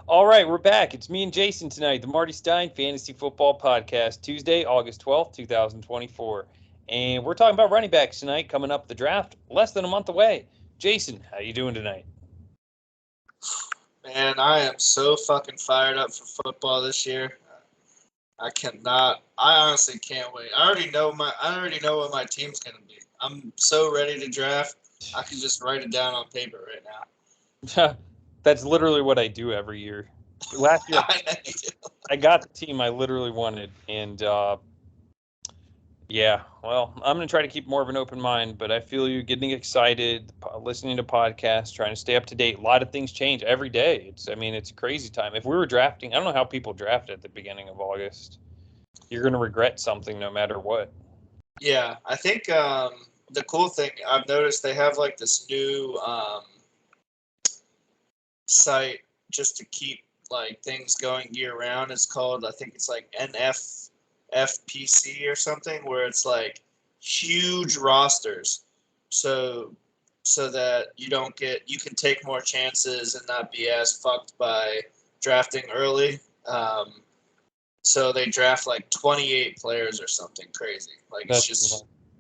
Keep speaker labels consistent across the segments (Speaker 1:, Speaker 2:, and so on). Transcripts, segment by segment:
Speaker 1: All right, we're back. It's me and Jason tonight, the Marty Stein Fantasy Football Podcast, Tuesday, August 12th, 2024. And we're talking about running backs tonight, coming up the draft, less than a month away. Jason, how you doing tonight?
Speaker 2: Man, I am so fucking fired up for football this year. I cannot. I honestly can't wait. I already know what my team's gonna be. I'm so ready to draft. I can just write it down on paper right now.
Speaker 1: That's literally what I do every year. Last year, I got the team I literally wanted, and yeah, well, I'm going to try to keep more of an open mind, but I feel you getting excited, listening to podcasts, trying to stay up to date. A lot of things change every day. It's a crazy time. If we were drafting, I don't know how people draft at the beginning of August. You're going to regret something no matter what.
Speaker 2: Yeah, I think the cool thing I've noticed, they have like this new site just to keep like things going year round. It's called, I think it's like NFFPC or something, where it's like huge rosters, so that you can take more chances and not be as fucked by drafting early. So they draft like 28 players or something crazy. Like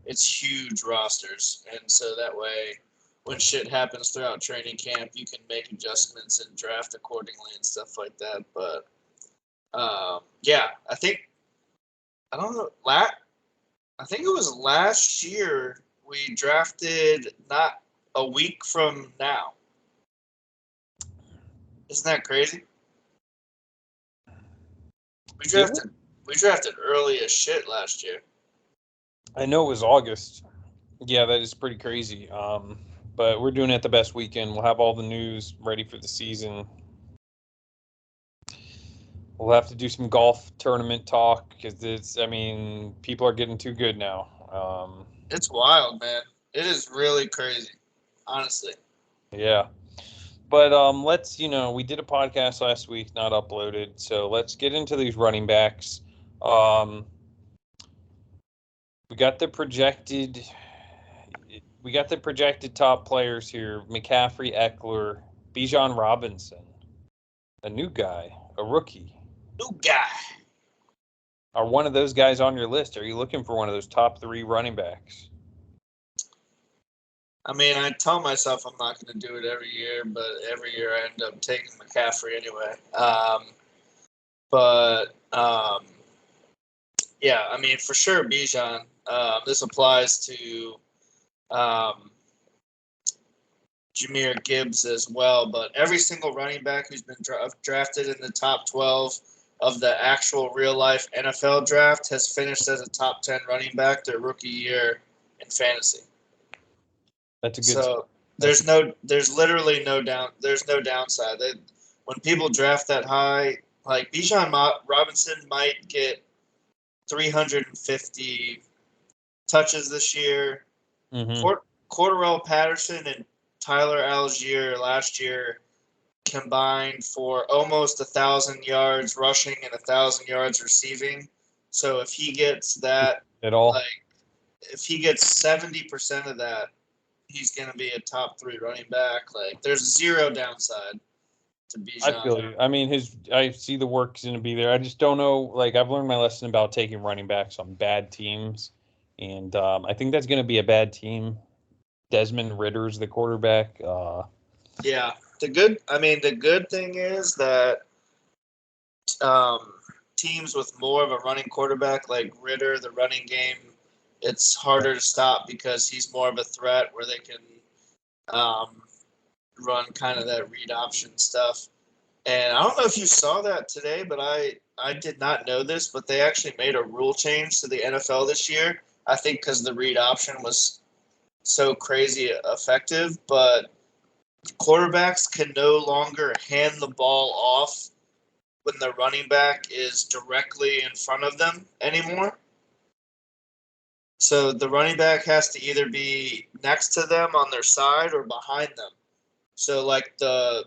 Speaker 2: it's huge rosters, and so that way, when shit happens throughout training camp, you can make adjustments and draft accordingly and stuff like that. But yeah, I think it was last year we drafted not a week from now. Isn't that crazy? We drafted early as shit last year.
Speaker 1: I know it was August. Yeah, that is pretty crazy. But we're doing it the best weekend. We'll have all the news ready for the season. We'll have to do some golf tournament talk because people are getting too good now.
Speaker 2: It's wild, man. It is really crazy, honestly.
Speaker 1: Yeah. But we did a podcast last week, not uploaded. So let's get into these running backs. We got the projected top players here: McCaffrey, Eckler, Bijan Robinson, a new guy, a rookie.
Speaker 2: New guy.
Speaker 1: Are one of those guys on your list? Are you looking for one of those top 3 running backs?
Speaker 2: I mean, I tell myself I'm not going to do it every year, but every year I end up taking McCaffrey anyway. Yeah, I mean, for sure, Bijan. This applies to Jahmyr Gibbs as well, but every single running back who's been drafted in the top 12 of the actual real-life NFL draft has finished as a top 10 running back their rookie year in fantasy.
Speaker 1: That's a good.
Speaker 2: So there's literally no downside. When people draft that high, like Bijan Robinson might get 350 touches this year.
Speaker 1: Mm-hmm.
Speaker 2: Cordarrelle Patterson and Tyler Algier last year combined for almost 1,000 yards rushing and 1,000 yards receiving. So if he gets that
Speaker 1: at all,
Speaker 2: if he gets 70% of that, he's going to be a top 3 running back. Like, there's zero downside to Bijan.
Speaker 1: I feel you. I mean, I see the work's going to be there. I just don't know. Like, I've learned my lesson about taking running backs on bad teams, and I think that's going to be a bad team. Desmond Ritter's the quarterback.
Speaker 2: Yeah. The good thing is that teams with more of a running quarterback like Ritter, the running game, it's harder to stop because he's more of a threat where they can run kind of that read option stuff. And I don't know if you saw that today, but I did not know this, but they actually made a rule change to the NFL this year. I think because the read option was so crazy effective, but quarterbacks can no longer hand the ball off when the running back is directly in front of them anymore. So the running back has to either be next to them on their side or behind them. So like that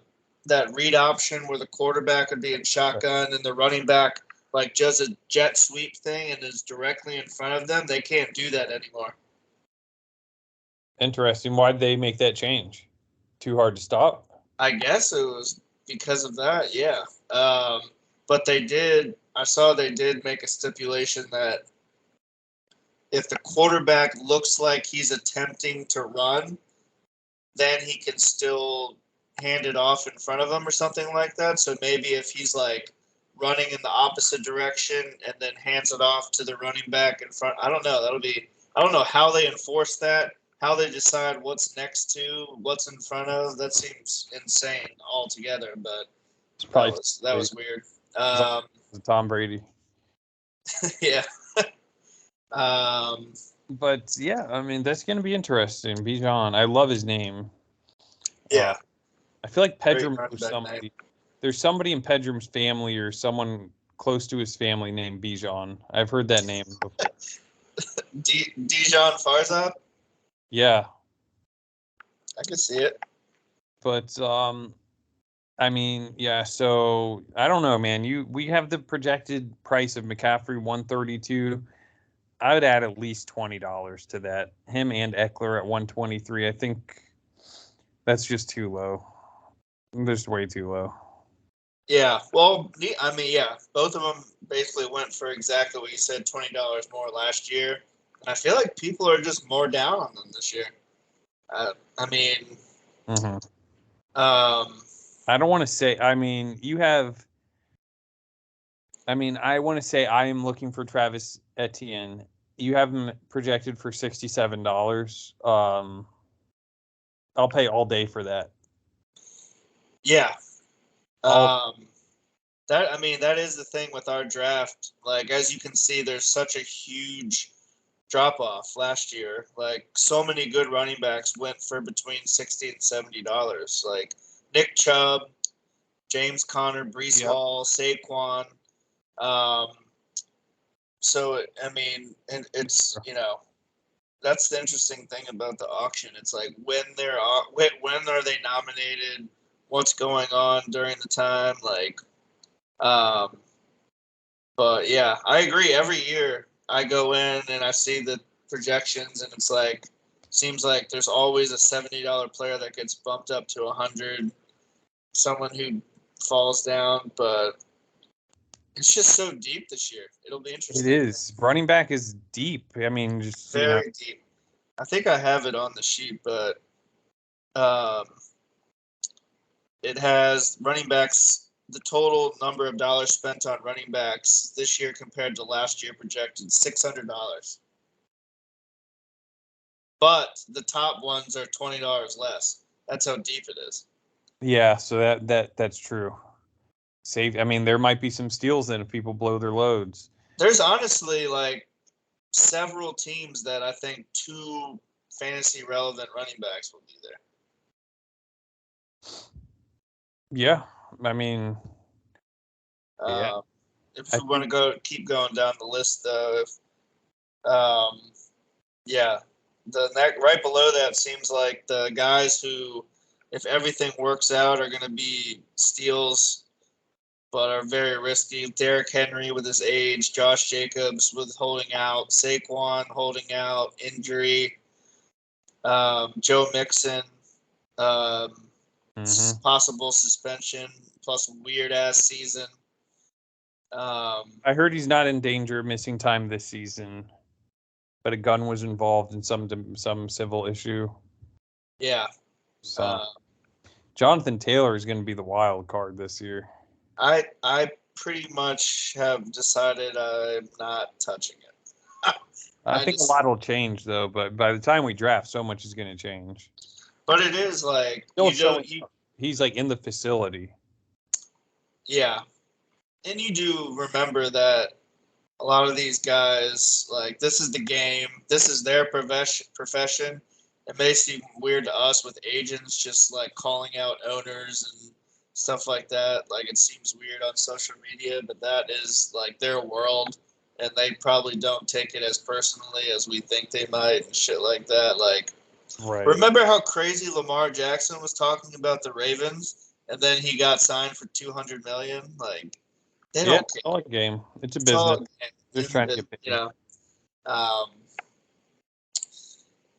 Speaker 2: read option where the quarterback would be in shotgun and the running back like does a jet sweep thing and is directly in front of them, they can't do that anymore.
Speaker 1: Interesting. Why did they make that change? Too hard to stop?
Speaker 2: I guess it was because of that, yeah. But I saw they did make a stipulation that if the quarterback looks like he's attempting to run, then he can still hand it off in front of him or something like that. So maybe if he's like running in the opposite direction and then hands it off to the running back in front, I don't know. I don't know how they enforce that, how they decide what's next to, what's in front of. That seems insane altogether, but
Speaker 1: It's probably
Speaker 2: that was weird.
Speaker 1: Tom Brady.
Speaker 2: Yeah.
Speaker 1: But yeah, I mean that's gonna be interesting. Bijan, I love his name.
Speaker 2: Yeah.
Speaker 1: I feel like
Speaker 2: Great
Speaker 1: Pedram
Speaker 2: running
Speaker 1: knows
Speaker 2: back
Speaker 1: somebody.
Speaker 2: name.
Speaker 1: There's somebody in Pedram's family or someone close to his family named Bijan. I've heard that name before.
Speaker 2: Dijon Farzad?
Speaker 1: Yeah,
Speaker 2: I can see it.
Speaker 1: but I mean, yeah. So I don't know, man. We have the projected price of McCaffrey 132. I would add at least $20 to that. Him and Eckler at 123. I think that's just too low. Just way too low.
Speaker 2: Yeah. Well, I mean, yeah, both of them basically went for exactly what you said, $20 more last year. And I feel like people are just more down on them this year. I mean,
Speaker 1: I don't want to say. I mean, you have. I mean, I want to say I am looking for Travis Etienne. You have him projected for $67. I'll pay all day for that.
Speaker 2: yeah. That is the thing with our draft. Like, as you can see, there's such a huge drop off last year. Like, so many good running backs went for between $60 and $70. Like Nick Chubb, James Conner, Breece Hall, Saquon. It's that's the interesting thing about the auction. It's like when are they nominated? What's going on during the time? Like, but yeah, I agree. Every year I go in and I see the projections, and it's like, seems like there's always a $70 player that gets bumped up to 100. Someone who falls down, but it's just so deep this year. It'll be interesting.
Speaker 1: It is. Running back is deep. I mean, just
Speaker 2: very deep. I think I have it on the sheet, but it has running backs. The total number of dollars spent on running backs this year compared to last year projected $600. But the top ones are $20 less. That's how deep it is.
Speaker 1: Yeah, so that's true. I mean, there might be some steals then if people blow their loads.
Speaker 2: There's honestly like several teams that I think 2 fantasy relevant running backs will be there.
Speaker 1: Yeah, I mean,
Speaker 2: if we want to keep going down the list, though, right below that seems like the guys who, if everything works out, are going to be steals, but are very risky. Derrick Henry with his age, Josh Jacobs with holding out, Saquon holding out, injury, Joe Mixon, possible suspension, plus weird ass season.
Speaker 1: I heard he's not in danger of missing time this season, but a gun was involved in some civil issue.
Speaker 2: Yeah.
Speaker 1: So Jonathan Taylor is going to be the wild card this year.
Speaker 2: I pretty much have decided I'm not touching it.
Speaker 1: I think a lot will change though, but by the time we draft, so much is going to change.
Speaker 2: But it is like
Speaker 1: he's like in the facility.
Speaker 2: Yeah. And you do remember that a lot of these guys, like, this is the game, this is their profession. It may seem weird to us with agents just like calling out owners and stuff like that. Like, it seems weird on social media, but that is like their world, and they probably don't take it as personally as we think they might and shit like that. Like, remember how crazy Lamar Jackson was talking about the Ravens, and then he got signed for $200 million? Like, they don't care.
Speaker 1: It's all a game. It's a business. Just trying to get paid.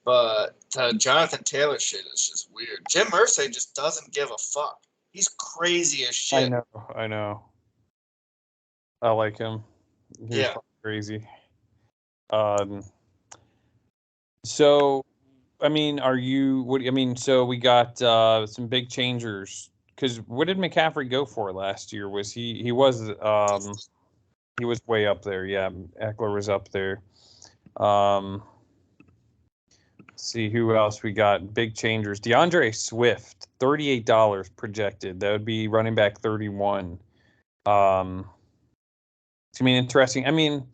Speaker 2: But Jonathan Taylor shit is just weird. Jim Irsay just doesn't give a fuck. He's crazy as
Speaker 1: I
Speaker 2: shit.
Speaker 1: know. I like him. He's
Speaker 2: Yeah.
Speaker 1: crazy. Um. So, I mean, are you? What I mean, so we got some big changers. Because what did McCaffrey go for last year? Was he was way up there. Yeah, Eckler was up there. Um, see who else we got. Big changers. DeAndre Swift, $38 projected. That would be running back 31. It's gonna be interesting. I mean,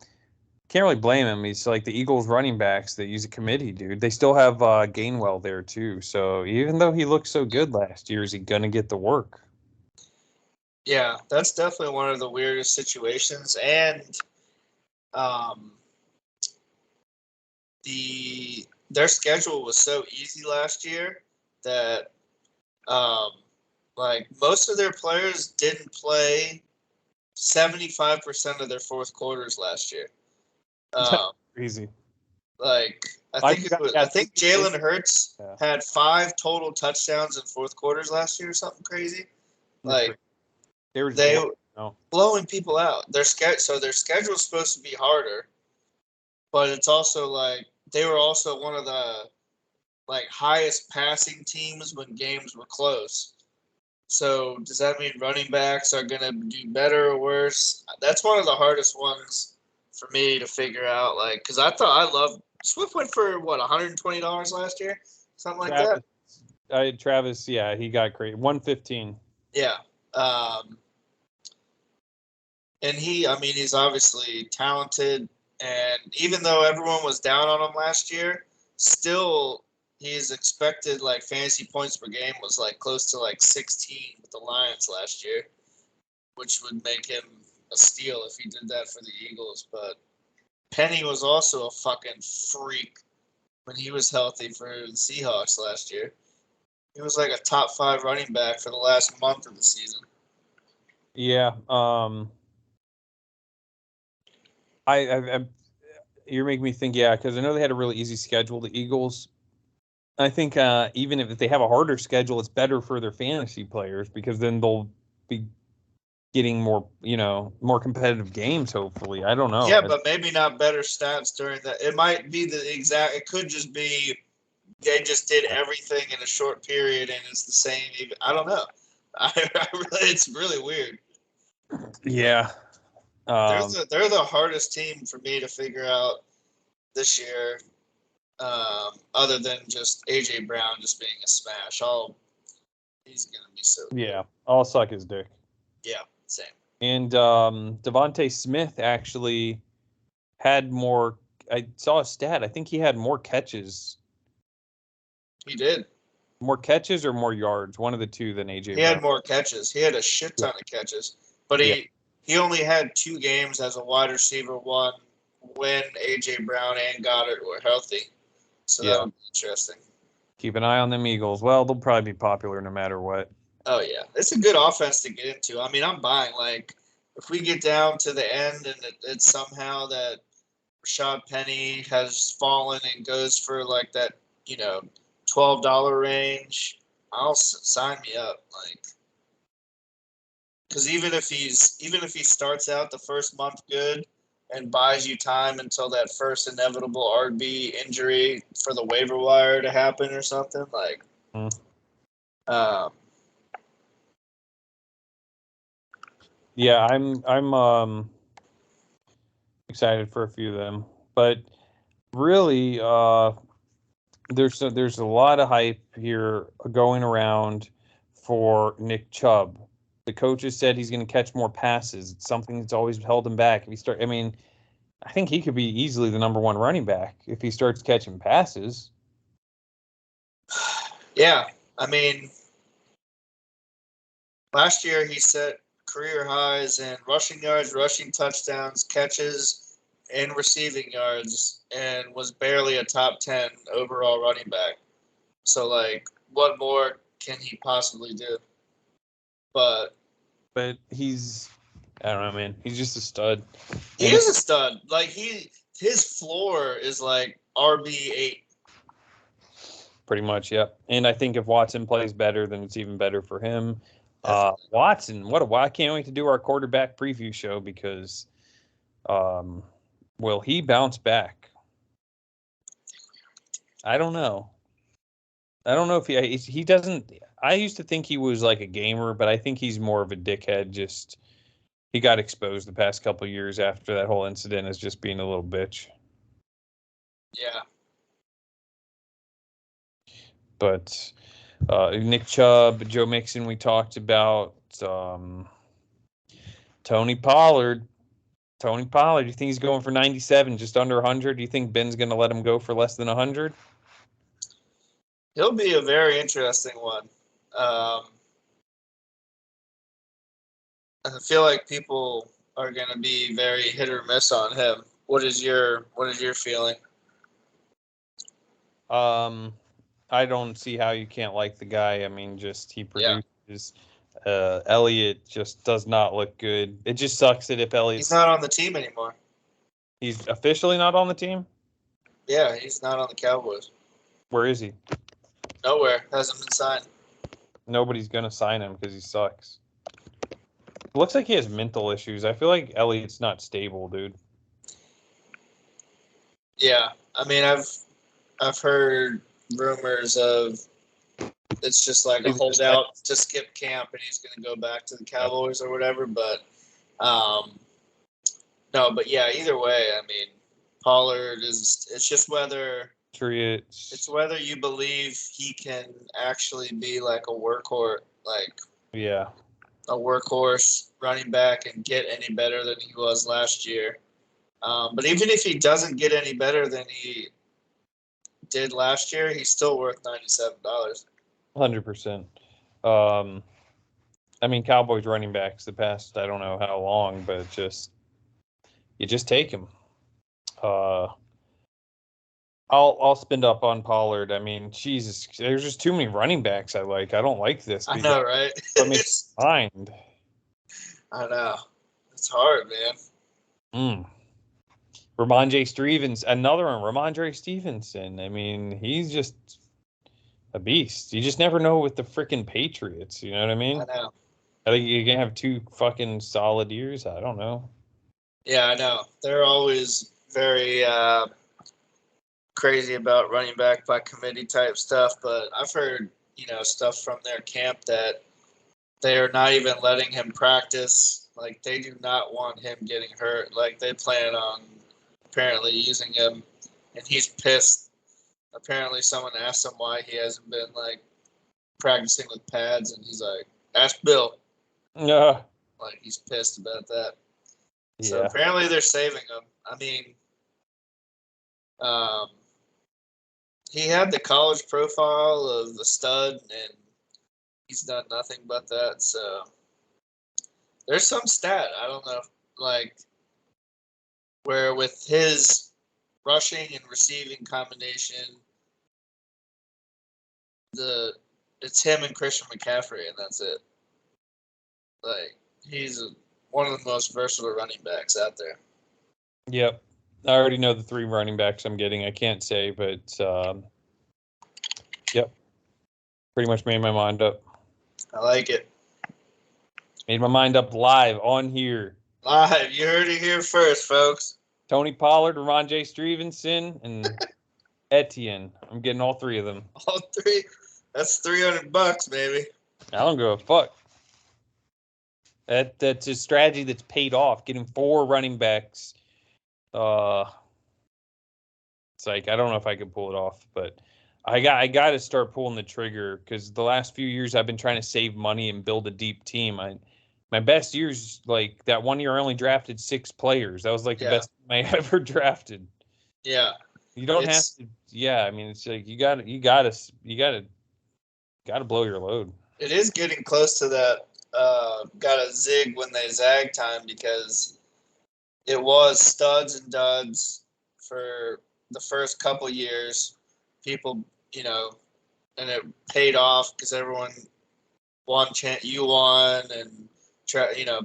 Speaker 1: can't really blame him. He's like the Eagles running backs that use a committee, dude. They still have Gainwell there too. So even though he looked so good last year, is he gonna get the work?
Speaker 2: Yeah, that's definitely one of the weirdest situations. And um, their schedule was so easy last year that um, like most of their players didn't play 75% of their fourth quarters last year. Um,
Speaker 1: Crazy.
Speaker 2: like
Speaker 1: I forgot.
Speaker 2: I
Speaker 1: Yeah,
Speaker 2: think
Speaker 1: they-
Speaker 2: Jalen Hurts
Speaker 1: yeah,
Speaker 2: had 5 total touchdowns in fourth quarters last year or something crazy.
Speaker 1: that's
Speaker 2: Like
Speaker 1: crazy. They were just
Speaker 2: they
Speaker 1: no.
Speaker 2: blowing people out. Their schedule is supposed to be harder, but it's also like they were also one of the like highest passing teams when games were close. So does that mean running backs are gonna do better or worse? That's one of the hardest ones for me to figure out. Like, because I love Swift went for what $120 last year, something like that.
Speaker 1: Travis, yeah, he got great. 115.
Speaker 2: Yeah. Um, and I mean, he's obviously talented. And even though everyone was down on him last year, still his expected like fantasy points per game was like close to like 16 with the Lions last year, which would make him a steal if he did that for the Eagles. But Penny was also a fucking freak when he was healthy for the Seahawks last year. He was like a top 5 running back for the last month of the season.
Speaker 1: Yeah. I you're making me think. Yeah, because I know they had a really easy schedule, the Eagles. I think even if they have a harder schedule, it's better for their fantasy players because then they'll be getting more, more competitive games. Hopefully, I don't know.
Speaker 2: Yeah, but maybe not better stats during that. It might be the exact. It could just be they just did everything in a short period and it's the same. Even I don't know. It's really weird.
Speaker 1: Yeah.
Speaker 2: They're the hardest team for me to figure out this year. Other than just AJ Brown just being a smash. He's gonna be so good.
Speaker 1: Yeah. I'll suck his dick.
Speaker 2: Yeah, same.
Speaker 1: And Devontae Smith actually had more. I saw a stat. I think he had more catches.
Speaker 2: He did.
Speaker 1: More catches or more yards, one of the two than AJ
Speaker 2: He
Speaker 1: Brown.
Speaker 2: had more catches. He had a shit ton of catches, but
Speaker 1: Yeah.
Speaker 2: he only had 2 games as a wide receiver one when AJ Brown and Goddard were healthy. So
Speaker 1: Yeah.
Speaker 2: that would be interesting.
Speaker 1: Keep an eye on them Eagles. Well, they'll probably be popular no matter what.
Speaker 2: Oh yeah, it's a good offense to get into. I mean, I'm buying. Like, if we get down to the end and it's somehow that Rashad Penny has fallen and goes for like that, $12 range, I'll sign me up. Like, because even if he starts out the first month good and buys you time until that first inevitable RB injury for the waiver wire to happen or something, like, um,
Speaker 1: Yeah, I'm excited for a few of them, but really, there's a lot of hype here going around for Nick Chubb. The coaches said he's going to catch more passes. It's something that's always held him back. If he start, I mean, I think he could be easily the number one running back if he starts catching passes.
Speaker 2: yeah, I mean, last year he set career highs in rushing yards, rushing touchdowns, catches, and receiving yards, and was barely a top 10 overall running back. So, like, what more can he possibly do? But
Speaker 1: But I don't know, man. He's just a stud.
Speaker 2: he is a stud. Like, his floor is like RB8.
Speaker 1: Pretty much, yeah. And I think if Watson plays better, then it's even better for him. Watson, I can't wait to do our quarterback preview show because will he bounce back? I don't know. I don't know if he doesn't. I used to think he was like a gamer, but I think he's more of a dickhead. Just he got exposed the past couple of years after that whole incident as just being a little bitch.
Speaker 2: Yeah.
Speaker 1: But Nick Chubb, Joe Mixon, we talked about. Tony Pollard. Tony Pollard, do you think he's going for 97, just under 100? Do you think Ben's going to let him go for less than 100?
Speaker 2: He'll be a very interesting one. I feel like people are going to be very hit or miss on him. What is your feeling?
Speaker 1: I don't see how you can't like the guy. I mean, just he produces.
Speaker 2: Yeah.
Speaker 1: Elliott just does not look good. It just sucks that if Elliott's
Speaker 2: He's not on the team anymore.
Speaker 1: He's officially not on the team?
Speaker 2: Yeah, he's not on the Cowboys.
Speaker 1: Where is he?
Speaker 2: Nowhere. Hasn't been signed.
Speaker 1: Nobody's going to sign him because he sucks. It looks like he has mental issues. I feel like Elliott's not stable, dude.
Speaker 2: Yeah. I mean, I've heard rumors of it's just like a holdout to skip camp and he's going to go back to the Cowboys or whatever. But no, but yeah, either way, I mean, Pollard it's just whether it's whether you believe he can actually be like a workhorse, a workhorse running back and get any better than he was last year. But even if he doesn't get any better than he did last year, he's still worth $97.
Speaker 1: 100%. I mean, Cowboys running backs the past I don't know how long, but you just take him. I'll spend up on Pollard. I mean, Jesus, there's just too many running backs I like. I don't like this.
Speaker 2: I know, right?
Speaker 1: Let me find.
Speaker 2: I know. It's hard, man.
Speaker 1: Ramondre Stevenson, another one. Ramondre Stevenson. I mean, he's just a beast. You just never know with the freaking Patriots. You know what I mean?
Speaker 2: I know.
Speaker 1: I think you're going to have 2 fucking solid years. I don't know.
Speaker 2: Yeah, I know. They're always very crazy about running back by committee type stuff, but I've heard, stuff from their camp that they are not even letting him practice. Like, they do not want him getting hurt. Like, they plan on apparently using him, and he's pissed. Apparently someone asked him why he hasn't been, like, practicing with pads, and he's like, ask Bill.
Speaker 1: Yeah.
Speaker 2: Like, he's pissed about that.
Speaker 1: Yeah.
Speaker 2: So apparently they're saving him. I mean, he had the college profile of the stud, and he's done nothing but that. So there's some stat, I don't know, like, where with his rushing and receiving combination, it's him and Christian McCaffrey, and that's it. Like, he's one of the most versatile running backs out there.
Speaker 1: Yep. I already know the 3 running backs I'm getting. I can't say, but yep. Pretty much made my mind up.
Speaker 2: I like it.
Speaker 1: Made my mind up live on here.
Speaker 2: Live. You heard it here first, folks.
Speaker 1: Tony Pollard, Ramondre Stevenson, and Etienne. I'm getting all 3 of them.
Speaker 2: All 3? That's $300, baby.
Speaker 1: I don't give a fuck. That's a strategy that's paid off. Getting 4 running backs. It's like I don't know if I could pull it off, but I got to start pulling the trigger because the last few years I've been trying to save money and build a deep team. My best years, like that one year, I only drafted 6 players. That was like the best I ever drafted.
Speaker 2: Yeah,
Speaker 1: you don't have to. Yeah, I mean it's like you got to blow your load.
Speaker 2: It is getting close to that. Got to zig when they zag time because it was studs and duds for the first couple years. People, and it paid off because everyone won. You won, and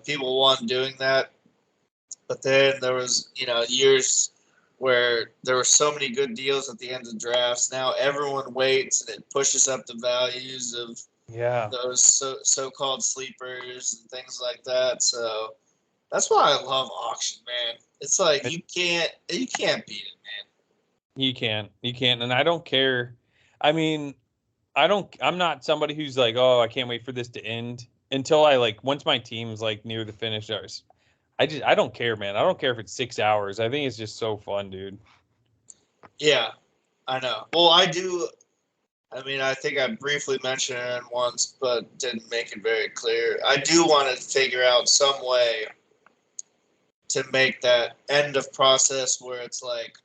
Speaker 2: people won doing that. But then there was, years where there were so many good deals at the end of drafts. Now everyone waits, and it pushes up the values of
Speaker 1: Yeah.
Speaker 2: those so-called sleepers and things like that. So that's why I love auction, man. It's like you can't beat it, man.
Speaker 1: You can't, and I don't care. I mean, I'm not somebody who's like, oh, I can't wait for this to end until I like once my team's like near the finish. I don't care, man. I don't care if it's 6 hours. I think it's just so fun, dude.
Speaker 2: Yeah, I know. Well, I do. I mean, I think I briefly mentioned it once, but didn't make it very clear. I do want to figure out some way to make that end of process where it's like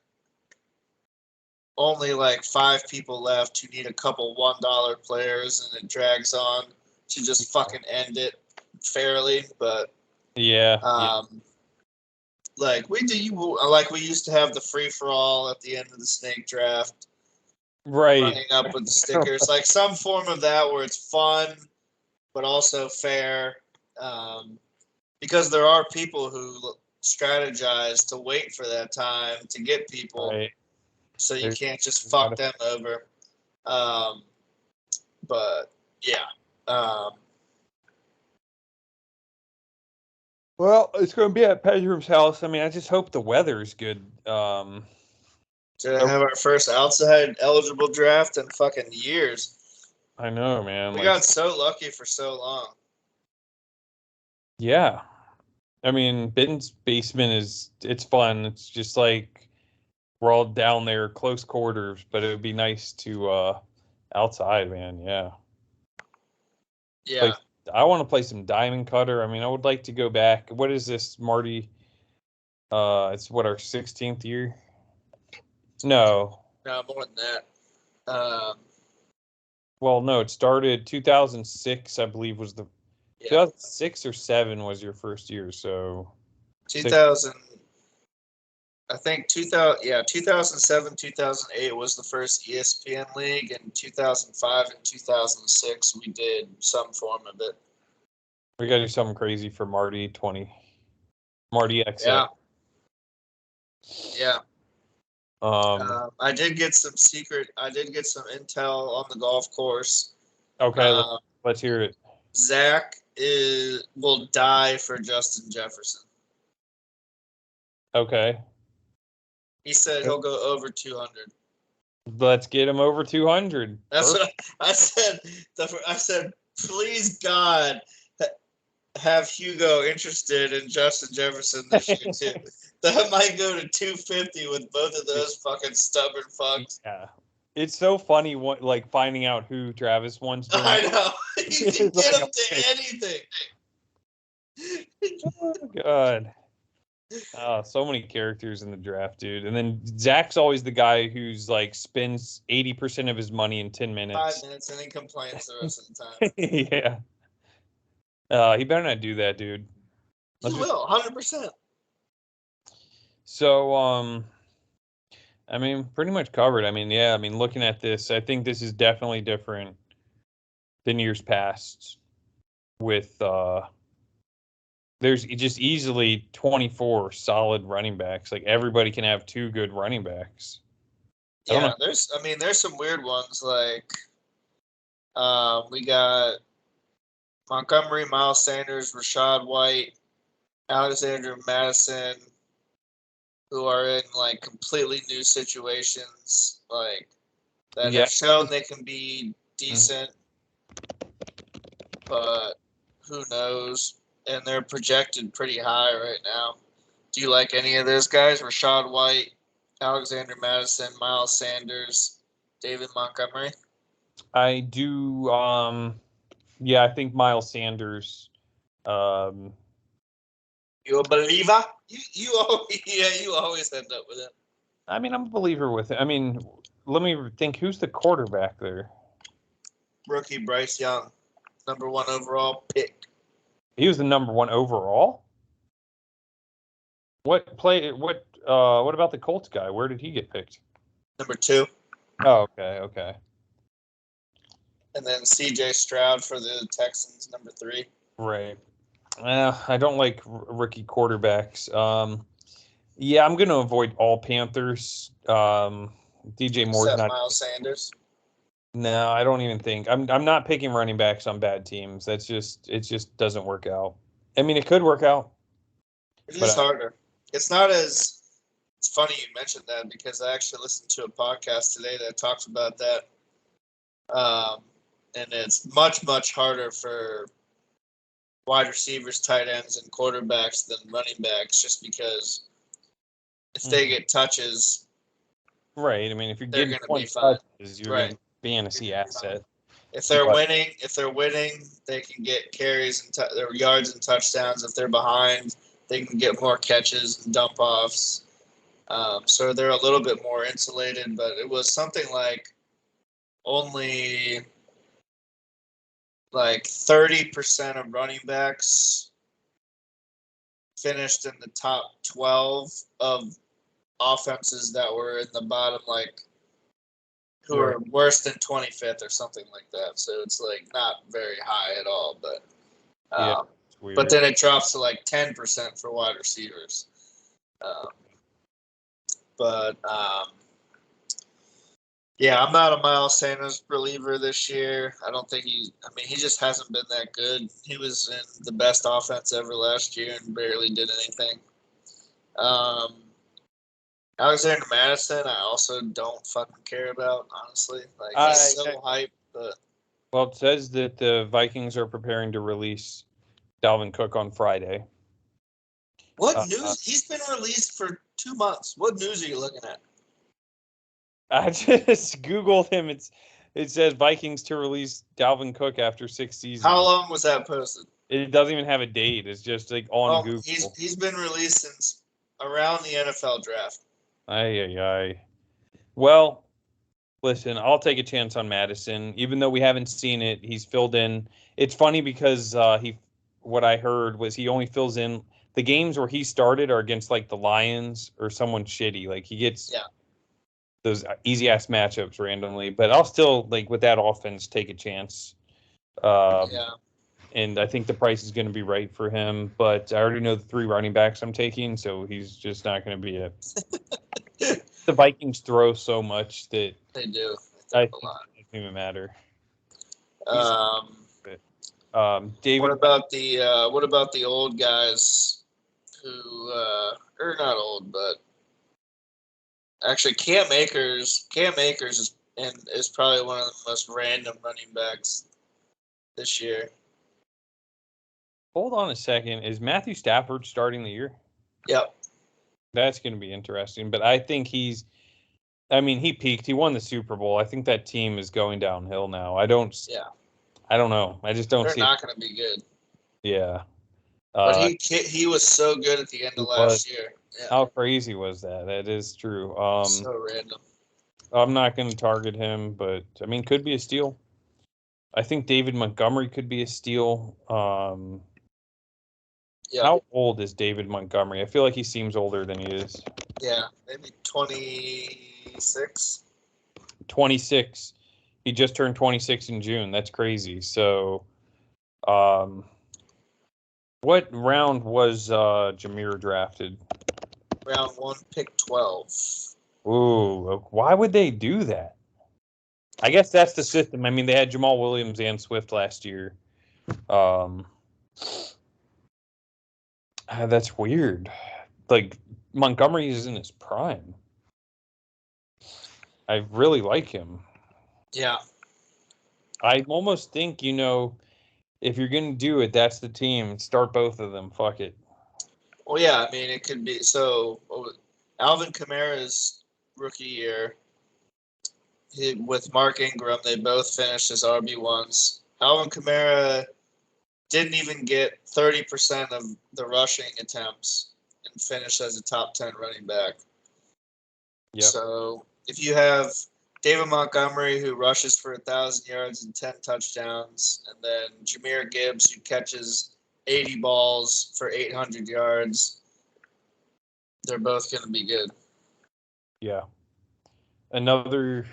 Speaker 2: only like 5 people left who need a couple $1 players, and it drags on to just fucking end it fairly. But
Speaker 1: Yeah.
Speaker 2: like we used to have the free for all at the end of the snake draft,
Speaker 1: Right.
Speaker 2: running up with the stickers, like some form of that where it's fun but also fair, because there are people who strategize to wait for that time to get people.
Speaker 1: Right.
Speaker 2: So you can't just fuck them over. But yeah.
Speaker 1: Well, it's going to be at Pedrum's house. I mean, I just hope the weather's good.
Speaker 2: To have our first outside eligible draft in fucking years.
Speaker 1: I know, man.
Speaker 2: We got so lucky for so long.
Speaker 1: Yeah. I mean, Ben's basement it's fun. It's just like we're all down there, close quarters, but it would be nice to outside, man. Yeah.
Speaker 2: Yeah.
Speaker 1: I want to play some Diamond Cutter. I mean, I would like to go back. What is this, Marty? It's what, our 16th year? No.
Speaker 2: No, more than that.
Speaker 1: Well, no, it started 2006, I believe, was the 2006 or 7 was your first year. So
Speaker 2: 2000. I think 2007, 2008 was the first ESPN league, and 2005 and 2006 we did some form of it.
Speaker 1: We got to do something crazy for Marty 20. Marty X.
Speaker 2: Yeah. Yeah. I did get some intel on the golf course.
Speaker 1: Okay, let's hear it.
Speaker 2: Zach will die for Justin Jefferson.
Speaker 1: Okay.
Speaker 2: He said he'll go over 200.
Speaker 1: Let's get him over 200.
Speaker 2: That's what I said. I said, please God, have Hugo interested in Justin Jefferson this year too. That might go to 250 with both of those fucking stubborn fucks.
Speaker 1: Yeah. It's so funny like finding out who Travis wants to.
Speaker 2: I know. You can get him to anything.
Speaker 1: Oh, God. So many characters in the draft, dude. And then Zach's always the guy who's like spends 80% of his money in 10 minutes.
Speaker 2: 5 minutes and then complains the rest of the
Speaker 1: time. Yeah. He better not do that, dude.
Speaker 2: He will, 100%.
Speaker 1: So, I mean, pretty much covered. I mean, yeah, I mean, looking at this, I think this is definitely different than years past with, there's just easily 24 solid running backs. Like everybody can have 2 good running backs.
Speaker 2: Yeah, there's some weird ones like we got Montgomery, Miles Sanders, Rashad White, Alexander Madison, who are in like completely new situations, like that have shown they can be decent, but who knows? And they're projected pretty high right now. Do you like any of those guys? Rashad White, Alexander Madison, Miles Sanders, David Montgomery?
Speaker 1: I do. Yeah, I think Miles Sanders.
Speaker 2: You a believer? You always end up with it.
Speaker 1: I mean, I'm a believer with it. I mean, let me think. Who's the quarterback there?
Speaker 2: Rookie Bryce Young, number 1 overall pick.
Speaker 1: He was the number 1 overall? What about the Colts guy? Where did he get picked?
Speaker 2: Number 2.
Speaker 1: Oh, okay.
Speaker 2: And then C.J. Stroud for the Texans, number 3.
Speaker 1: Right. I don't like rookie quarterbacks. Yeah, I'm going to avoid all Panthers. DJ Moore's
Speaker 2: except
Speaker 1: not.
Speaker 2: Miles Sanders.
Speaker 1: No, I don't even think I'm not picking running backs on bad teams. It just doesn't work out. I mean, it could work out,
Speaker 2: It
Speaker 1: but
Speaker 2: is harder. It's not as. It's funny you mentioned that because I actually listened to a podcast today that talks about that. And it's much harder for wide receivers, tight ends, and quarterbacks than running backs, just because if they get touches,
Speaker 1: right. I mean, if you're
Speaker 2: they're
Speaker 1: getting
Speaker 2: going to be
Speaker 1: 20
Speaker 2: fine.
Speaker 1: touches, you're
Speaker 2: Right.
Speaker 1: going to fantasy asset.
Speaker 2: If they're
Speaker 1: But-
Speaker 2: winning, they can get carries and their yards and touchdowns. If they're behind, they can get more catches and dump offs. So they're a little bit more insulated. But it was something like only like 30% of running backs finished in the top 12 of offenses that were in the bottom, like who are worse than 25th or something like that. So it's like not very high at all, but
Speaker 1: yeah, it's weird.
Speaker 2: but then it drops to like 10% for wide receivers. Yeah, I'm not a Miles Sanders believer this year. I don't think he just hasn't been that good. He was in the best offense ever last year and barely did anything. Alexander Madison, I also don't fucking care about, honestly. Like, he's so hyped, but...
Speaker 1: Well, it says that the Vikings are preparing to release Dalvin Cook on Friday.
Speaker 2: What news? He's been released for 2 months. What news are you looking at?
Speaker 1: I just Googled him. It says Vikings to release Dalvin Cook after 6 seasons.
Speaker 2: How long was that posted?
Speaker 1: It doesn't even have a date. It's just like on Google.
Speaker 2: He's been released since around the NFL draft.
Speaker 1: Aye. Well, listen, I'll take a chance on Madison. Even though we haven't seen it, he's filled in. It's funny because what I heard was he only fills in the games where he started are against like the Lions or someone shitty. Like he gets those easy ass matchups randomly. But I'll still, like, with that offense, take a chance. And I think the price is going to be right for him. But I already know the 3 running backs I'm taking, so he's just not going to be the Vikings throw so much that
Speaker 2: they do.
Speaker 1: I think it doesn't even matter. David,
Speaker 2: what about the old guys who are not old, but actually Cam Akers is probably one of the most random running backs this year.
Speaker 1: Hold on a second. Is Matthew Stafford starting the year?
Speaker 2: Yep.
Speaker 1: That's going to be interesting. But I think he peaked. He won the Super Bowl. I think that team is going downhill now. I don't know. I just don't see.
Speaker 2: They're not going to be good.
Speaker 1: Yeah.
Speaker 2: But he was so good at the end of last year. Yeah.
Speaker 1: How crazy was that? That is true.
Speaker 2: So random.
Speaker 1: I'm not going to target him, but I mean, could be a steal. I think David Montgomery could be a steal. How old is David Montgomery? I feel like he seems older than he is.
Speaker 2: Yeah, maybe 26.
Speaker 1: 26. He just turned 26 in June. That's crazy. So, what round was Jameer drafted?
Speaker 2: Round 1, pick 12.
Speaker 1: Ooh, why would they do that? I guess that's the system. I mean, they had Jamal Williams and Swift last year. That's weird. Like, Montgomery is in his prime. I really like him.
Speaker 2: Yeah.
Speaker 1: I almost think, if you're going to do it, that's the team. Start both of them. Fuck it.
Speaker 2: Well, yeah, I mean, it could be. So, Alvin Kamara's rookie year, with Mark Ingram, they both finished as RB1s. Alvin Kamara didn't even get 30% of the rushing attempts and finished as a top 10 running back. Yep. So if you have David Montgomery, who rushes for 1,000 yards and 10 touchdowns, and then Jahmyr Gibbs, who catches 80 balls for 800 yards, they're both going to be good.
Speaker 1: Yeah. The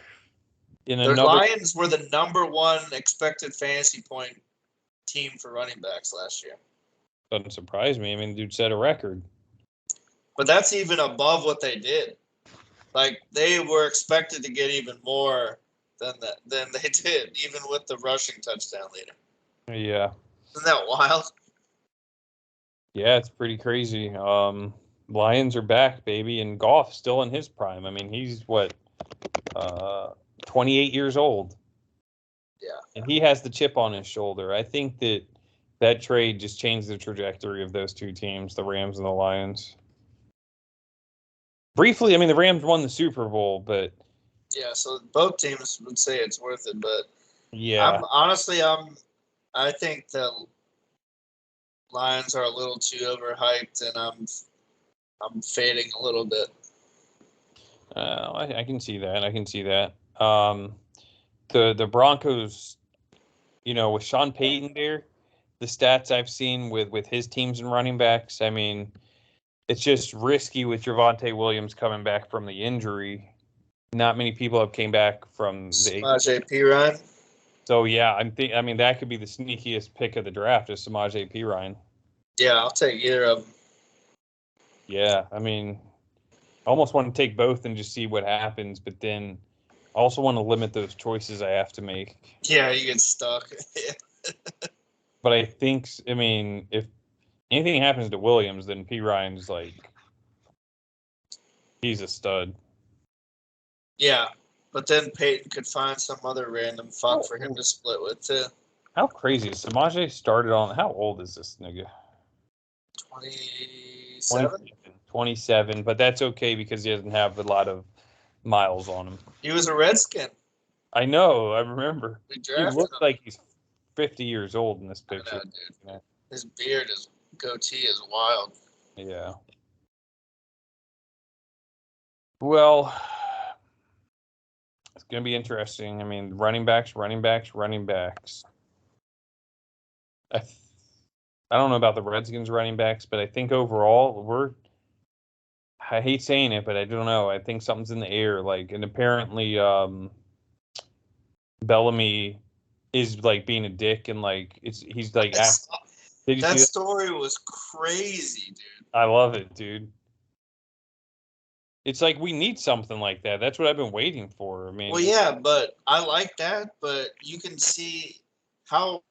Speaker 2: Lions were the number 1 expected fantasy point team for running backs last year.
Speaker 1: Doesn't surprise me. I mean, dude set a record.
Speaker 2: But that's even above what they did. Like, they were expected to get even more than they did, even with the rushing touchdown leader.
Speaker 1: Yeah.
Speaker 2: Isn't that wild?
Speaker 1: Yeah, it's pretty crazy. Lions are back, baby, and Goff's still in his prime. I mean, he's what, 28 years old.
Speaker 2: Yeah.
Speaker 1: And he has the chip on his shoulder. I think that trade just changed the trajectory of those two teams, the Rams and the Lions. Briefly, I mean, the Rams won the Super Bowl, but
Speaker 2: Yeah, so both teams would say it's worth it, but
Speaker 1: yeah,
Speaker 2: I think the Lions are a little too overhyped, and I'm fading a little bit.
Speaker 1: I can see that. I can see that. The Broncos, with Sean Payton there, the stats I've seen with his teams and running backs, I mean, it's just risky with Javonte Williams coming back from the injury. Not many people have came back from the
Speaker 2: Samaje Perine.
Speaker 1: So yeah, I mean that could be the sneakiest pick of the draft is Samaje Perine.
Speaker 2: Yeah, I'll take either of them.
Speaker 1: Yeah, I mean, I almost want to take both and just see what happens, but then I also want to limit those choices I have to make.
Speaker 2: Yeah, you get stuck.
Speaker 1: But I think, I mean, if anything happens to Williams, then Perine's like, he's a stud.
Speaker 2: Yeah, but then Peyton could find some other random fuck for him to split with too.
Speaker 1: How crazy is Samaje started on? How old is this nigga?
Speaker 2: 27?
Speaker 1: 27, but that's okay because he doesn't have a lot of miles on him.
Speaker 2: He was a Redskin.
Speaker 1: I know, I remember.
Speaker 2: We
Speaker 1: He
Speaker 2: drafted
Speaker 1: looks
Speaker 2: him.
Speaker 1: like he's 50 years old in this picture.
Speaker 2: I know, dude. Yeah. His beard, his goatee is wild.
Speaker 1: Yeah. Well, it's going to be interesting. I mean, running backs. I don't know about the Redskins running backs, but I think overall I hate saying it, but I don't know. I think something's in the air. Like, and apparently, Bellamy is like being a dick, and like he's like. Did you see that?
Speaker 2: Story was crazy, dude.
Speaker 1: I love it, dude. It's like we need something like that. That's what I've been waiting for. I mean,
Speaker 2: well, yeah, but I like that. But you can see how.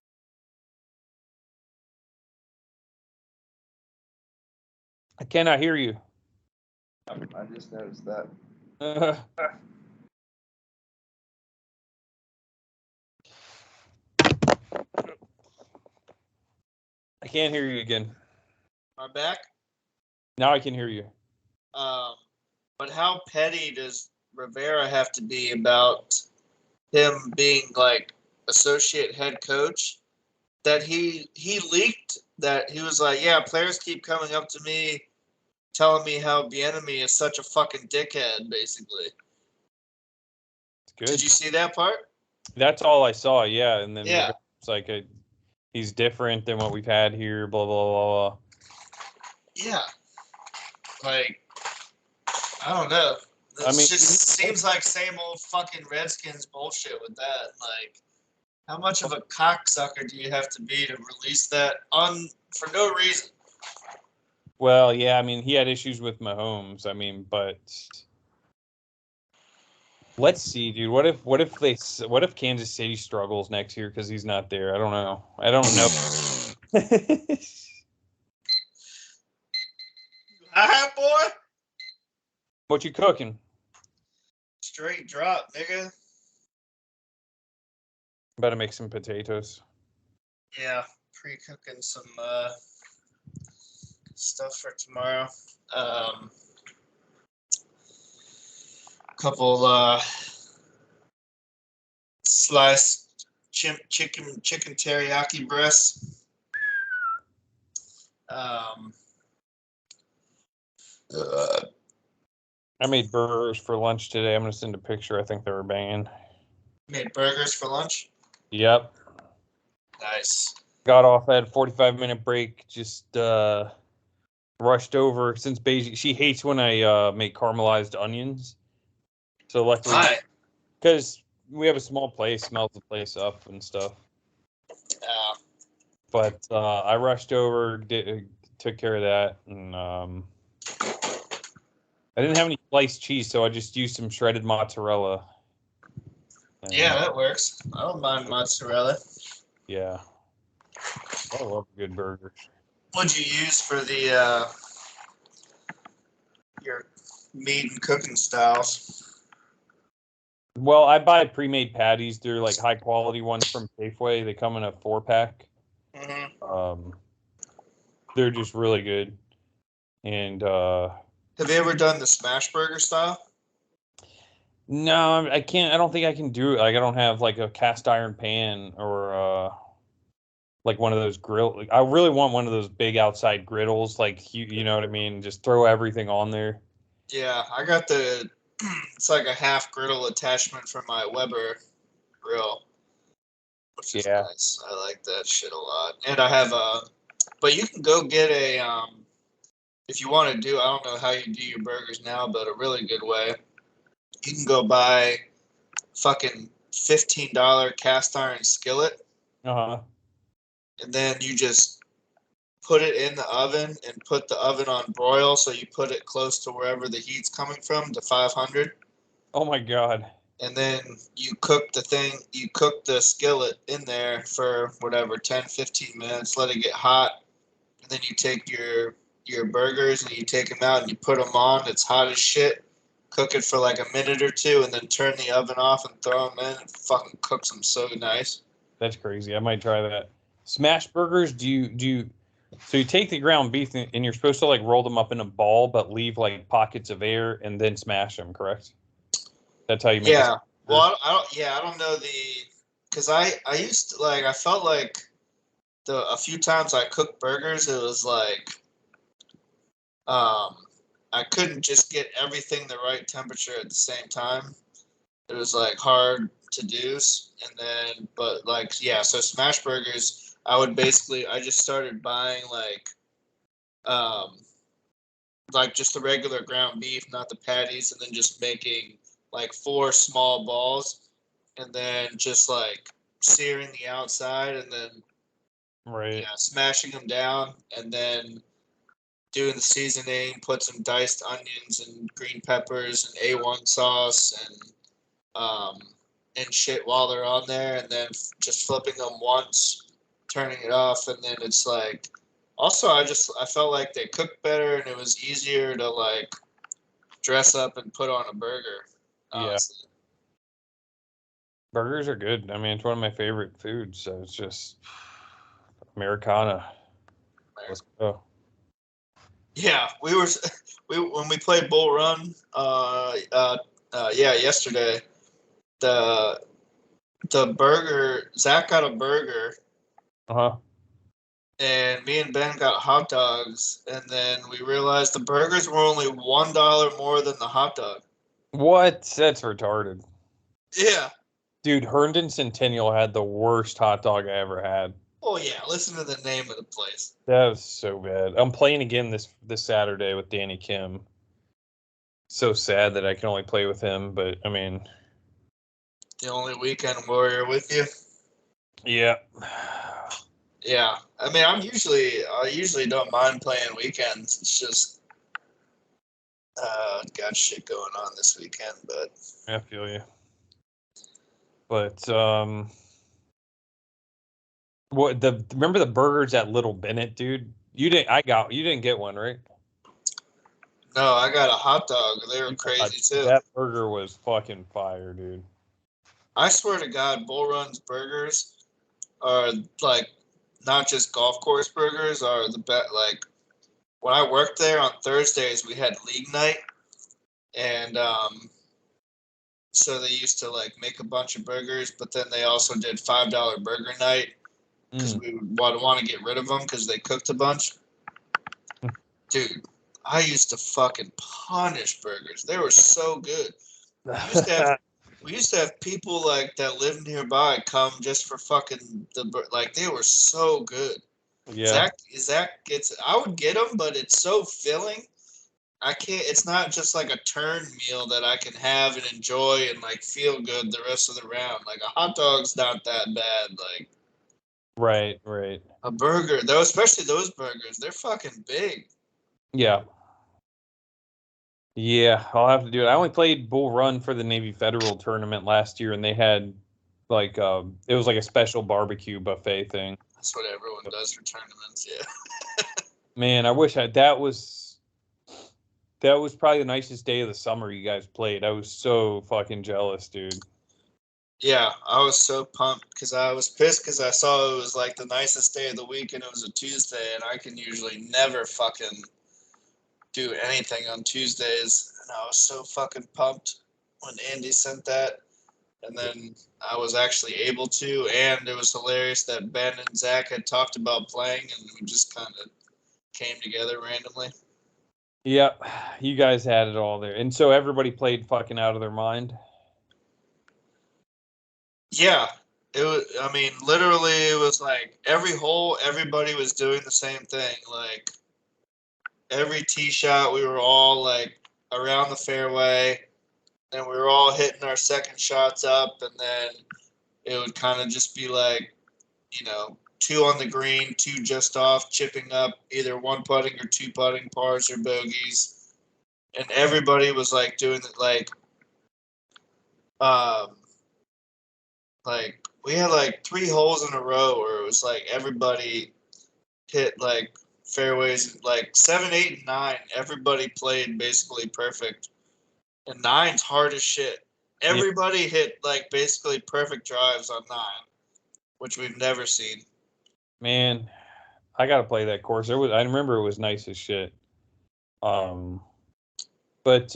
Speaker 1: I cannot hear you.
Speaker 2: I just noticed that.
Speaker 1: I can't hear you again.
Speaker 2: Am I back?
Speaker 1: Now I can hear you.
Speaker 2: But how petty does Rivera have to be about him being like associate head coach? That he leaked that he was like, yeah, players keep coming up to me, telling me how Bieniemy is such a fucking dickhead, basically.
Speaker 1: It's good.
Speaker 2: Did you see that part?
Speaker 1: That's all I saw, yeah. And then
Speaker 2: yeah.
Speaker 1: It's like he's different than what we've had here, blah, blah, blah, blah.
Speaker 2: Yeah. Like, I don't know. It just seems like same old fucking Redskins bullshit with that. Like, how much of a cocksucker do you have to be to release that for no reason?
Speaker 1: Well, yeah, I mean, he had issues with Mahomes. I mean, but let's see, dude. What if Kansas City struggles next year because he's not there? I don't know.
Speaker 2: Hi, boy.
Speaker 1: What you cooking?
Speaker 2: Straight drop, nigga.
Speaker 1: Better make some potatoes.
Speaker 2: Yeah, pre-cooking some stuff for tomorrow. Couple sliced chicken teriyaki breasts.
Speaker 1: I made burgers for lunch today. I'm gonna send a picture. I think they were banging.
Speaker 2: Made burgers for lunch?
Speaker 1: Yep.
Speaker 2: Nice.
Speaker 1: Got off. I had a 45-minute break. Just rushed over since Beijing. She hates when I make caramelized onions. So luckily, because we have a small place, smells the place up and stuff. But I rushed over, took care of that, and I didn't have any sliced cheese, so I just used some shredded mozzarella. And,
Speaker 2: Yeah, that works. I don't mind mozzarella.
Speaker 1: yeah, I love good burgers.
Speaker 2: What'd you use for the your meat and cooking styles?
Speaker 1: Well, I buy pre-made patties. They're like high quality ones from Safeway. They come in a 4-pack.
Speaker 2: Mm-hmm.
Speaker 1: They're just really good. And
Speaker 2: Have you ever done the smash burger style?
Speaker 1: no, I can't. I don't think I can do it. Like I don't have like a cast iron pan or like one of those grill. Like, I really want one of those big outside griddles. Like you know what I mean? Just throw everything on there.
Speaker 2: Yeah, I got the. It's like a half griddle attachment for my Weber grill, which is
Speaker 1: Yeah.
Speaker 2: nice. I like that shit a lot. And I have a. But you can go get a. If you want to do, I don't know how you do your burgers now, but a really good way. You can go buy fucking $15 cast iron skillet,
Speaker 1: Uh-huh.
Speaker 2: and then you just put it in the oven and put the oven on broil, so you put it close to wherever the heat's coming from, to 500.
Speaker 1: Oh my God.
Speaker 2: And then you cook the skillet in there for whatever, 10, 15 minutes, let it get hot. And then you take your burgers and you take them out and you put them on. It's hot as shit. Cook it for like a minute or two and then turn the oven off and throw them in. It fucking cooks them so nice.
Speaker 1: That's crazy. I might try that. Smash burgers, so you take the ground beef and you're supposed to like roll them up in a ball, but leave like pockets of air and then smash them, correct? That's how you make
Speaker 2: Yeah.
Speaker 1: a
Speaker 2: Well, I don't know because I used to I felt like a few times I cooked burgers, it was like, um, I couldn't just get everything the right temperature at the same time. It was like hard to do. And then, but like, yeah, so smash burgers, I just started buying um, like just the regular ground beef, not the patties, and then just making like 4 small balls and then just like searing the outside and then,
Speaker 1: right.
Speaker 2: yeah, smashing them down and then doing the seasoning, put some diced onions and green peppers and A1 sauce um, and shit while they're on there, and then just flipping them once, turning it off, and then it's like. Also, I felt like they cooked better, and it was easier to like dress up and put on a burger.
Speaker 1: Yeah.
Speaker 2: Honestly,
Speaker 1: Burgers are good. I mean, it's one of my favorite foods, so it's just Americana. Let's go.
Speaker 2: yeah, we when we played Bull Run, yeah, yesterday, the burger, Zach got a burger
Speaker 1: Uh-huh.
Speaker 2: and me and Ben got hot dogs, and then we realized the burgers were only $1 more than the hot dog.
Speaker 1: What? That's retarded.
Speaker 2: Yeah.
Speaker 1: Dude, Herndon Centennial had the worst hot dog I ever had.
Speaker 2: Oh yeah. Listen to the name of the place.
Speaker 1: That was so bad. I'm playing again this Saturday with Danny Kim. So sad that I can only play with him, but I mean,
Speaker 2: The only weekend warrior with you.
Speaker 1: yeah.
Speaker 2: Yeah. I mean, I usually don't mind playing weekends. It's just got shit going on this weekend, but
Speaker 1: I feel you. But remember the burgers at Little Bennett, dude? You didn't get one, right?
Speaker 2: no, I got a hot dog. They were crazy too.
Speaker 1: That burger was fucking fire, dude.
Speaker 2: I swear to God, Bull Run's burgers are like not just golf course burgers, are the best. Like when I worked there on Thursdays, we had league night, and so they used to like make a bunch of burgers, but then they also did $5 burger night because we would want to get rid of them because they cooked a bunch. Dude, I used to fucking punish burgers. They were so good. We used to have people like that live nearby come just for fucking like they were so good.
Speaker 1: Yeah.
Speaker 2: Zach gets. I would get them, but it's so filling. I can't. It's not just like a turn meal that I can have and enjoy and like feel good the rest of the round. Like a hot dog's not that bad. Like
Speaker 1: Right, right.
Speaker 2: a burger, though, especially those burgers, they're fucking big.
Speaker 1: Yeah. Yeah, I'll have to do it. I only played Bull Run for the Navy Federal tournament last year, and they had like it was like a special barbecue buffet thing.
Speaker 2: That's what everyone does for tournaments. Yeah.
Speaker 1: Man, I wish that was probably the nicest day of the summer you guys played. I was so fucking jealous, dude.
Speaker 2: Yeah, I was so pumped because I was pissed because I saw it was like the nicest day of the week and it was a Tuesday, and I can usually never fucking do anything on Tuesdays. And I was so fucking pumped when Andy sent that. And then I was actually able to, and it was hilarious that Ben and Zach had talked about playing, and we just kind of came together randomly.
Speaker 1: Yeah, you guys had it all there, and so everybody played fucking out of their mind.
Speaker 2: Yeah, it was. I mean, literally, it was like every hole, everybody was doing the same thing. Like every tee shot, we were all like around the fairway, and we were all hitting our second shots up, and then it would kind of just be like, you know, two on the green, two just off, chipping up, either one putting or two putting, pars or bogeys, and everybody was like doing it um, like we had like three holes in a row where it was like everybody hit like fairways like 7, 8, and 9. Everybody played basically perfect, and nine's hard as shit.
Speaker 1: Yeah,
Speaker 2: Everybody hit like basically perfect drives on 9, which we've never seen.
Speaker 1: man, I gotta play that course. I remember it was nice as shit. Um, but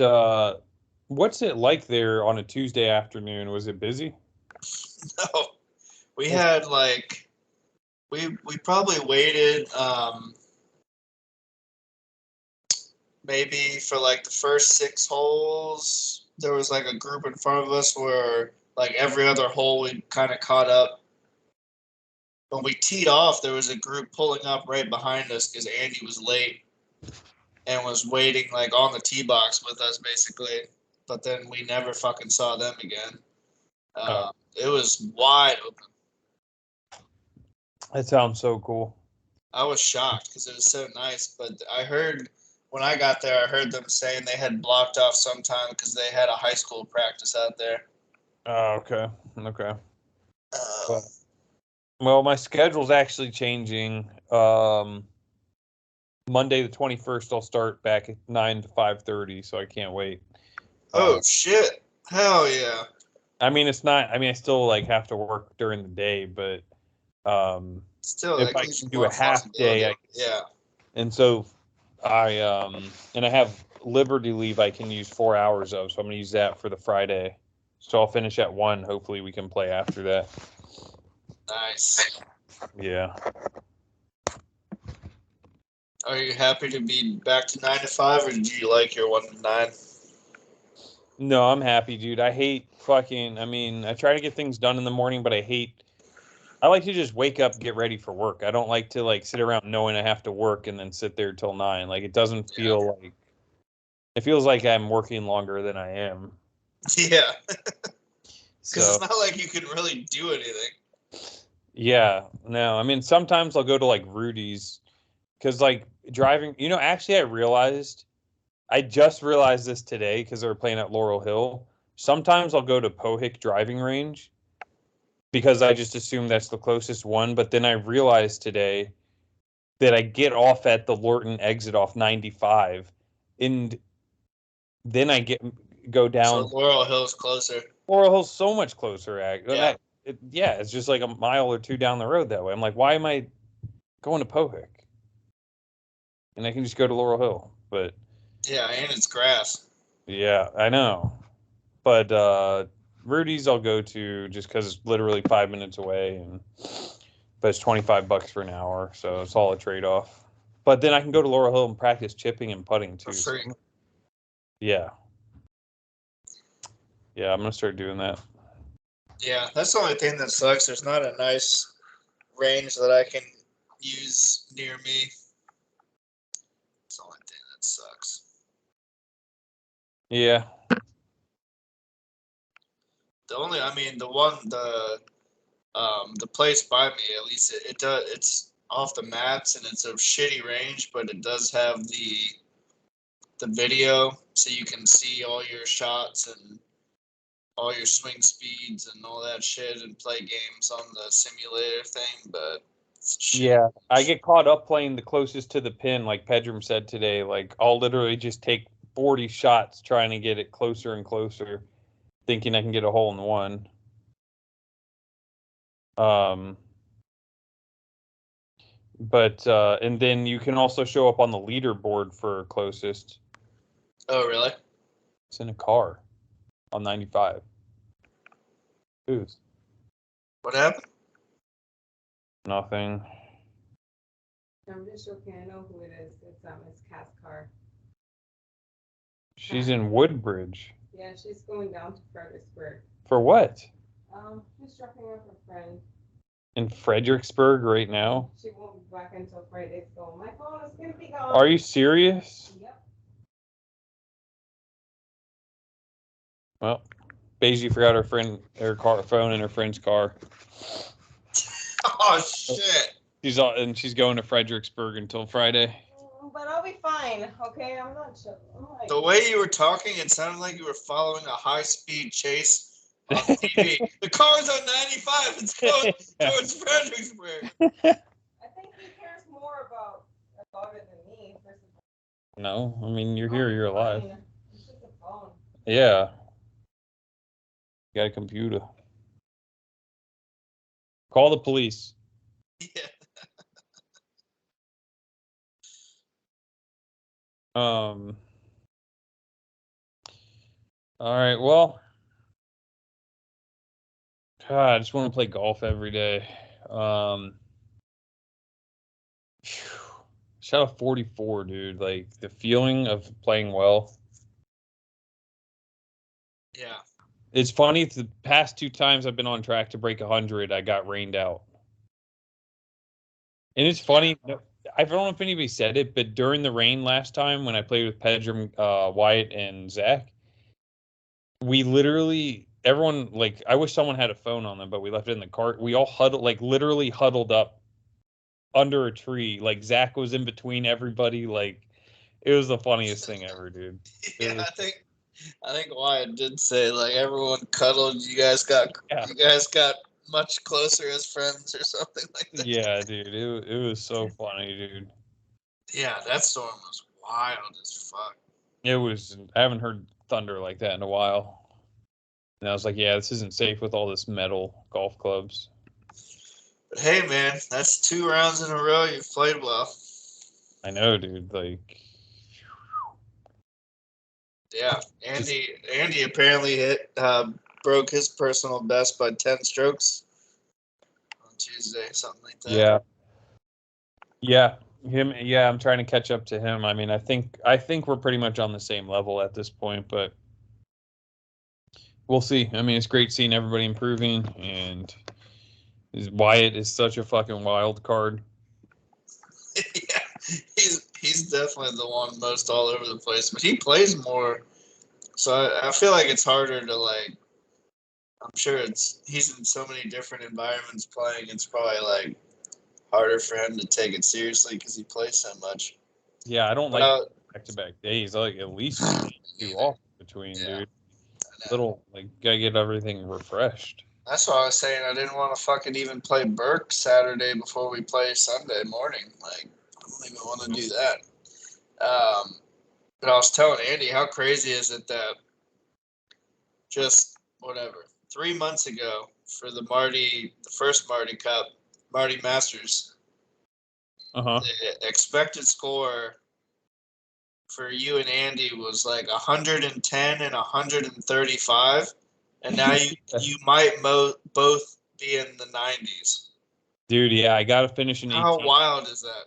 Speaker 1: what's it like there on a Tuesday afternoon? Was it busy?
Speaker 2: No, we had like we probably waited maybe for like the first 6 holes. There was like a group in front of us where like every other hole we kind of caught up. When we teed off, there was a group pulling up right behind us because Andy was late and was waiting like on the tee box with us basically. But then we never fucking saw them again.
Speaker 1: Oh,
Speaker 2: It was wide open.
Speaker 1: that sounds so cool.
Speaker 2: I was shocked because it was so nice. But I heard when I got there, I heard them saying they had blocked off some time because they had a high school practice out there.
Speaker 1: Oh, okay, okay.
Speaker 2: Uh,
Speaker 1: Well, well, my schedule's actually changing. Monday the 21st, I'll start back at 9 to 5:30, so I can't wait.
Speaker 2: oh shit! Hell yeah!
Speaker 1: I mean, it's not. I mean, I still like have to work during the day, but um,
Speaker 2: Still,
Speaker 1: if
Speaker 2: that
Speaker 1: I
Speaker 2: gives
Speaker 1: can
Speaker 2: you
Speaker 1: do a
Speaker 2: more
Speaker 1: half
Speaker 2: flexibility.
Speaker 1: day,
Speaker 2: Yeah.
Speaker 1: and so I have Liberty leave I can use 4 hours of, so I'm gonna use that for the Friday. So I'll finish at 1. Hopefully, we can play after that.
Speaker 2: Nice.
Speaker 1: Yeah.
Speaker 2: Are you happy to be back to 9 to 5, or did you like your 1 to 9?
Speaker 1: No, I'm happy, dude. I hate fucking. I mean, I try to get things done in the morning, but I hate. I like to just wake up, get ready for work. I don't like to like sit around knowing I have to work and then sit there till 9. Like it doesn't
Speaker 2: Yeah.
Speaker 1: feel like it feels like I'm working longer than I am.
Speaker 2: Yeah. Because
Speaker 1: So
Speaker 2: it's not like you can really do anything.
Speaker 1: yeah, no. I mean, sometimes I'll go to like Rudy's because like driving. Actually, I just realized this today because they were playing at Laurel Hill. Sometimes I'll go to Pohick driving range because I just assume that's the closest one. But then I realized today that I get off at the Lorton exit off 95, and then go
Speaker 2: So
Speaker 1: down.
Speaker 2: Laurel Hill's closer.
Speaker 1: Laurel Hill's so much closer.
Speaker 2: Yeah.
Speaker 1: Yeah, it's just like a mile or two down the road that way. I'm like, why am I going to Pohick? And I can just go to Laurel Hill. But
Speaker 2: Yeah, and it's grass.
Speaker 1: yeah, I know. But Rudy's I'll go to just because it's literally 5 minutes away, and but it's $25 for an hour, so it's all a trade off. But then I can go to Laurel Hill and practice chipping and putting
Speaker 2: For
Speaker 1: too. So
Speaker 2: free.
Speaker 1: yeah, yeah, I'm gonna start doing that.
Speaker 2: Yeah, that's the only thing that sucks. There's not a nice range that I can use near me. It's the only thing that sucks.
Speaker 1: Yeah,
Speaker 2: I mean, the place by me, at least it does. It's off the mats and it's a shitty range, but it does have the video so you can see all your shots and all your swing speeds and all that shit and play games on the simulator thing, but
Speaker 1: yeah, I get caught up playing the closest to the pin, like Pedram said today. Like, I'll literally just take 40 shots trying to get it closer and closer, thinking I can get a hole in one. But and then you can also show up on the leaderboard for closest.
Speaker 2: Oh, really?
Speaker 1: It's in a car on 95. Who's?
Speaker 2: What happened?
Speaker 1: Nothing.
Speaker 3: I'm just joking. I know who it is. It's Kat's car.
Speaker 1: She's in Woodbridge.
Speaker 3: Yeah, she's going down to Fredericksburg.
Speaker 1: For what?
Speaker 3: Just dropping off her friend.
Speaker 1: In Fredericksburg right now?
Speaker 3: She won't be back until Friday, so my phone is gonna be gone.
Speaker 1: Are you serious?
Speaker 3: Yep.
Speaker 1: Well, Beijing forgot her phone in her friend's car.
Speaker 2: Oh shit!
Speaker 1: She's going to Fredericksburg until Friday.
Speaker 3: But I'll be fine. Okay, I'm not sure.
Speaker 2: The way you were talking, it sounded like you were following a high-speed chase on TV. The car's on 95. It's going towards Fredericksburg.
Speaker 3: I think he cares more about it than me.
Speaker 1: No, I mean, you're here, you're alive.
Speaker 3: It's just a phone.
Speaker 1: Yeah. You got a computer. Call the police.
Speaker 2: Yeah.
Speaker 1: All right, well, God, I just want to play golf every day. Shot a 44, dude. Like, the feeling of playing well.
Speaker 2: Yeah.
Speaker 1: It's funny, the past 2 times I've been on track to break 100, I got rained out. And it's funny, I don't know if anybody said it, but during the rain last time when I played with Pedram, Wyatt, and Zach, we literally, everyone, like, I wish someone had a phone on them, but we left it in the cart. We all literally huddled up under a tree. Like, Zach was in between everybody. Like, it was the funniest thing ever, dude.
Speaker 2: Yeah, I think Wyatt did say, like, everyone cuddled. You guys got much closer as friends or something like that.
Speaker 1: Yeah, dude, it was so funny, dude.
Speaker 2: Yeah, that storm was wild as fuck.
Speaker 1: It was. I haven't heard thunder like that in a while. And I was like, yeah, this isn't safe with all this metal golf clubs.
Speaker 2: But hey, man, that's 2 rounds in a row you've played well.
Speaker 1: I know, dude. Like,
Speaker 2: yeah, Andy apparently broke his personal best by 10 strokes on Tuesday, something like that.
Speaker 1: Yeah, I'm trying to catch up to him. I mean, I think we're pretty much on the same level at this point, but we'll see. I mean, it's great seeing everybody improving, and Wyatt is such a fucking wild card.
Speaker 2: Yeah, he's definitely the one most all over the place, but he plays more, so I feel like it's harder to, like, I'm sure he's in so many different environments playing, it's probably like harder for him to take it seriously because he plays so much.
Speaker 1: Yeah, I don't like back-to-back days. I like at least 2 off between, dude. Little, like, gotta get everything refreshed.
Speaker 2: That's what I was saying. I didn't want to fucking even play Burke Saturday before we play Sunday morning. Like, I don't even want to do that. But I was telling Andy, how crazy is it that just, 3 months ago for the first Marty Cup, Marty Masters, the expected score for you and Andy was like 110 and 135. And now you might both be in the 90s.
Speaker 1: Dude, yeah, I got to finish in 18.
Speaker 2: How wild is that?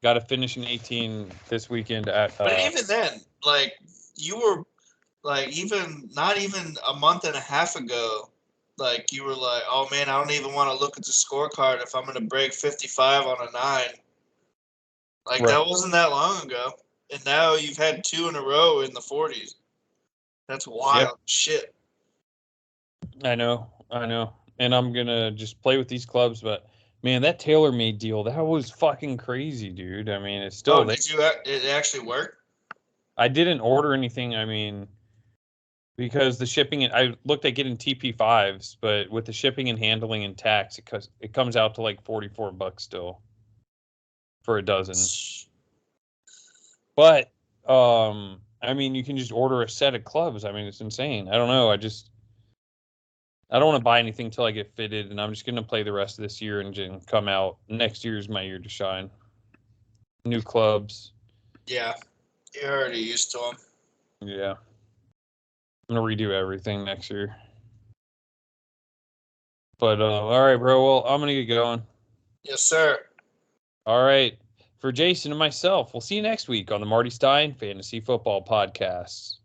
Speaker 1: Got to finish in 18 this weekend at.
Speaker 2: But even then, like, you were, like, not even a month and a half ago, like, you were like, oh man, I don't even want to look at the scorecard if I'm going to break 55 on a 9. Like, right. That wasn't that long ago. And now you've had 2 in a row in the 40s. That's wild shit.
Speaker 1: I know. And I'm going to just play with these clubs, but man, that TaylorMade deal, that was fucking crazy, dude. I mean, it's still...
Speaker 2: Oh, did it actually work?
Speaker 1: I didn't order anything. I mean, because the shipping, I looked at getting TP5s, but with the shipping and handling and tax, it comes out to like $44 still for a dozen. But I mean, you can just order a set of clubs. I mean, it's insane. I don't know. I don't want to buy anything till I get fitted, and I'm just going to play the rest of this year and then come out. Next year's my year to shine. New clubs.
Speaker 2: Yeah, you're already used to them.
Speaker 1: Yeah. I'm going to redo everything next year. But, all right, bro. Well, I'm going to get going.
Speaker 2: Yes, sir.
Speaker 1: All right. For Jason and myself, we'll see you next week on the Marty Stein Fantasy Football Podcast.